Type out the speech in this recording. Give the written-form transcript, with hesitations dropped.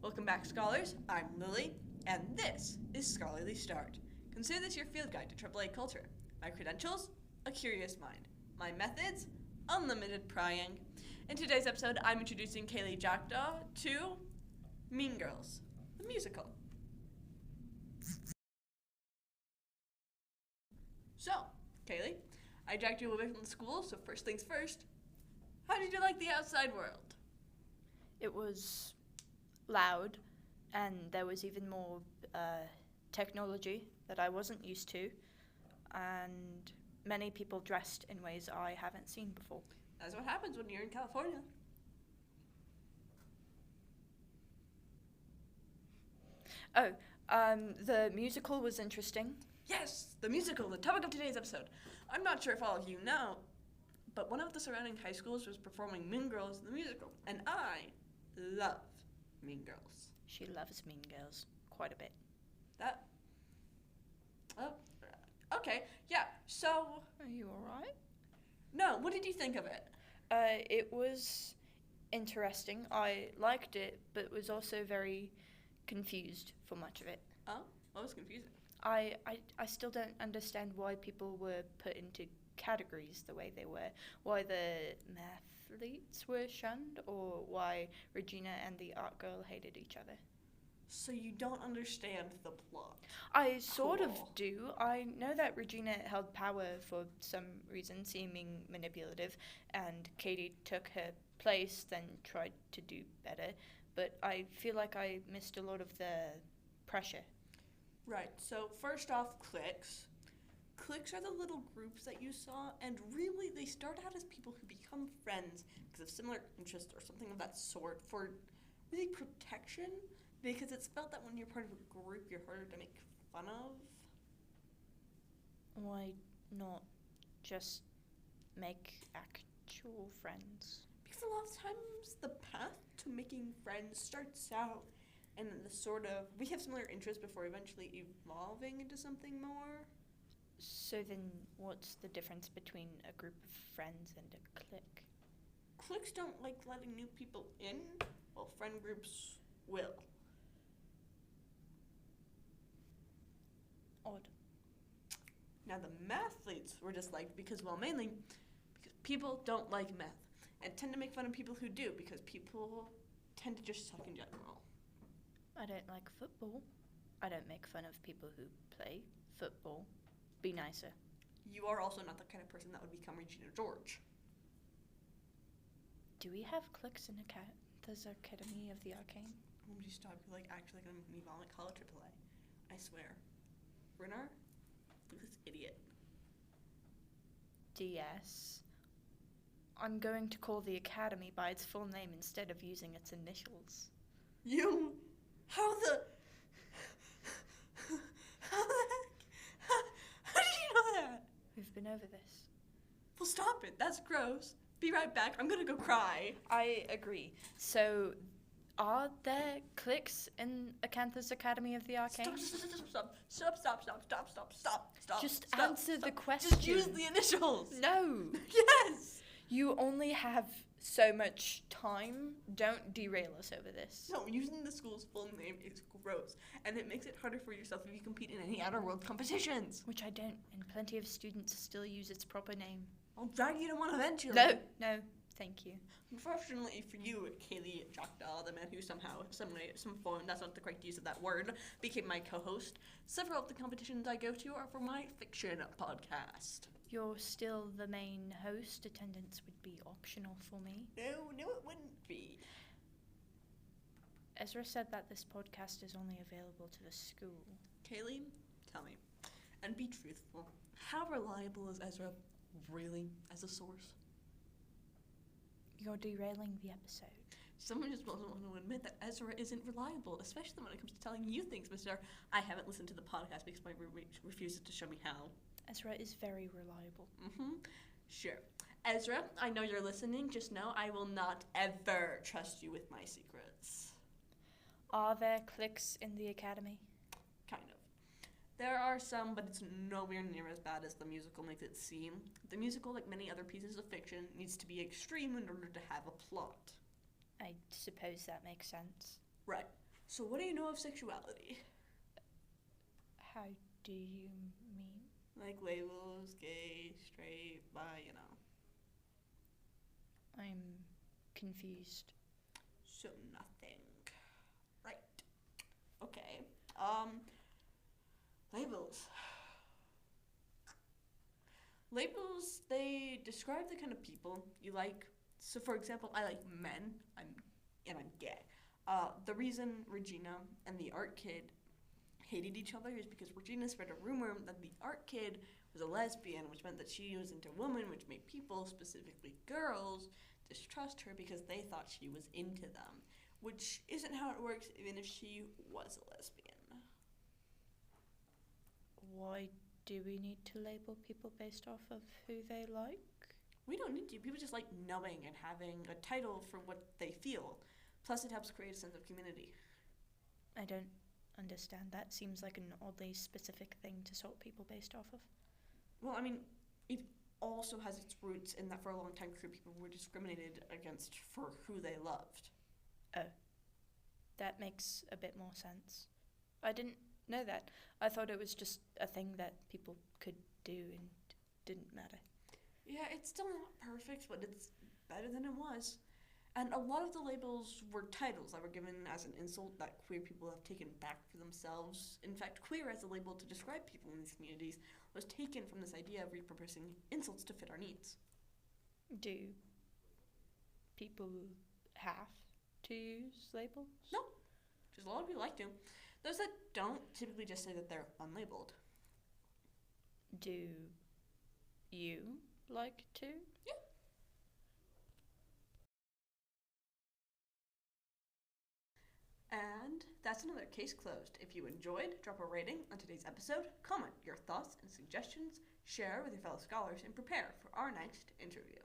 Welcome back, scholars. I'm Lilly, and this is Scholarly Start. Consider this your field guide to AAA culture. My credentials? A curious mind. My methods? Unlimited prying. In today's episode, I'm introducing Caley Jackdaw to Mean Girls, the musical. So, Caley, I dragged you away from the school, so first things first, how did you like the outside world? It was loud, and there was even more technology that I wasn't used to, and many people dressed in ways I haven't seen before. That's what happens when you're in California. The musical was interesting. Yes, the musical, the topic of today's episode. I'm not sure if all of you know, but one of the surrounding high schools was performing Mean Girls, the musical, and I love Mean Girls. She loves Mean Girls quite a bit. Okay, yeah, so... Are you alright? No, what did you think of it? It was interesting. I liked it, but was also very confused for much of it. Oh, what was confusing? I still don't understand why people were put into categories the way they were. Why the mathletes were shunned, or why Regina and the art girl hated each other. So you don't understand the plot. I sort of Cool. do. I know that Regina held power for some reason, seeming manipulative, and Katie took her place, then tried to do better. But I feel like I missed a lot of the pressure. Right, so first off, cliques. Cliques are the little groups that you saw, and really they start out as people who become friends because of similar interests or something of that sort for really protection, because it's felt that when you're part of a group, you're harder to make fun of. Why not just make actual friends? Because a lot of times the path to making friends starts out and the sort of, we have similar interests before eventually evolving into something more. So then what's the difference between a group of friends and a clique? Cliques don't like letting new people in, while friend groups will. Odd. Now the mathletes were disliked because, well, mainly because people don't like math and tend to make fun of people who do because people tend to just suck in general. I don't like football. I don't make fun of people who play football. Be nicer. You are also not the kind of person that would become Regina George. Do we have cliques in Acantha's Academy of the Arcane? When would you stop? You're like actually gonna make me vomit. Call it AAA. I swear. Renner? Look at this idiot. DS. I'm going to call the Academy by its full name instead of using its initials. You? How the heck? How did you know that? We've been over this. Well, stop it. That's gross. Be right back. I'm gonna go cry. I agree. So, are there cliques in Acantha's Academy of the Arcane? Stop. Just stop, answer the stop. question. Just use the initials. No! Yes! You only have so much time. Don't derail us over this. No, using the school's full name is gross, and it makes it harder for yourself if you compete in any outer world competitions. Which I don't, and plenty of students still use its proper name. I'll drag you to one eventually. No, thank you. Unfortunately for you, Caley Jackdaw, the man who somehow, some form, that's not the correct use of that word, became my co-host, several of the competitions I go to are for my fiction podcast. You're still the main host. Attendance would be optional for me. No, it wouldn't be. Ezra said that this podcast is only available to the school. Caley, tell me, and be truthful, how reliable is Ezra really as a source? You're derailing the episode. Someone just doesn't want to admit that Ezra isn't reliable, especially when it comes to telling you things, Mr. I haven't listened to the podcast because my roommate refuses to show me how. Ezra is very reliable. Sure. Ezra, I know you're listening. Just know I will not ever trust you with my secrets. Are there cliques in the academy? Kind of. There are some, but it's nowhere near as bad as the musical makes it seem. The musical, like many other pieces of fiction, needs to be extreme in order to have a plot. I suppose that makes sense. Right. So what do you know of sexuality? How do you mean? Like labels, gay, straight, bi, you know. I'm confused. So nothing. Right. Okay. Labels. Labels, they describe the kind of people you like. So for example, I like men. I'm gay. The reason Regina and the art kid hated each other is because Regina spread a rumor that the art kid was a lesbian, which meant that she was into women, which made people, specifically girls, distrust her because they thought she was into them, which isn't how it works even if she was a lesbian. Why do we need to label people based off of who they like? We don't need to. People just like knowing and having a title for what they feel. Plus, it helps create a sense of community. I don't understand. That seems like an oddly specific thing to sort people based off of. Well, I mean, it also has its roots in that for a long time queer people were discriminated against for who they loved. Oh, that makes a bit more sense. I didn't know that. I thought it was just a thing that people could do and didn't matter. Yeah, it's still not perfect, but it's better than it was. And a lot of the labels were titles that were given as an insult that queer people have taken back for themselves. In fact, queer as a label to describe people in these communities was taken from this idea of repurposing insults to fit our needs. Do people have to use labels? No, just a lot of people like to. Those that don't typically just say that they're unlabeled. Do you like to? Yeah. And that's another case closed. If you enjoyed, drop a rating on today's episode, comment your thoughts and suggestions, share with your fellow scholars, and prepare for our next interview.